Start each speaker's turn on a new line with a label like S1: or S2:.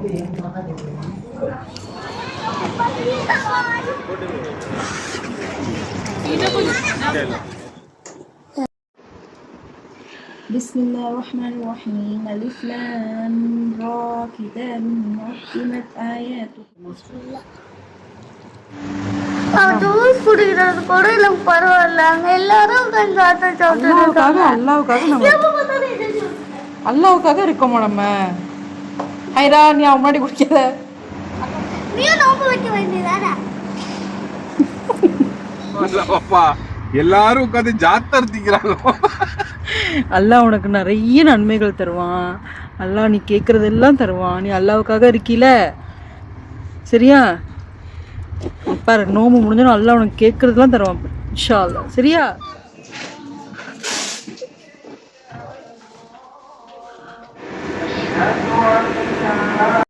S1: Bismillahirrahmanirrahim. Alif lam ra kitabun uhkimat ayatuhu.
S2: Juice குடிக்கிறது கூட இல்லை பரவாயில்ல எல்லாரும்
S1: அல்லாவுக்காக இருக்கோமா நம்ம. ஹைரா நீ அவன் முன்னாடி குடிக்காத.
S2: நீயும் நோம்பு வைக்க வேண்டியதானே?
S3: எல்லாரும் உட்காந்து ஜாத்தர்த்திக்கிறாங்க.
S1: அல்லாஹ் உனக்கு நிறைய நன்மைகள் தருவான். அல்லாஹ் நீ கேட்கறதெல்லாம் தருவான். நீ அல்லாவுக்காக இருக்கீல, சரியா? பாரு, நோம்பு முடிஞ்சோன்னு அல்லாஹ் உனக்கு கேட்கறதெல்லாம் தருவான் இன்ஷா அல்லாஹ், சரியா?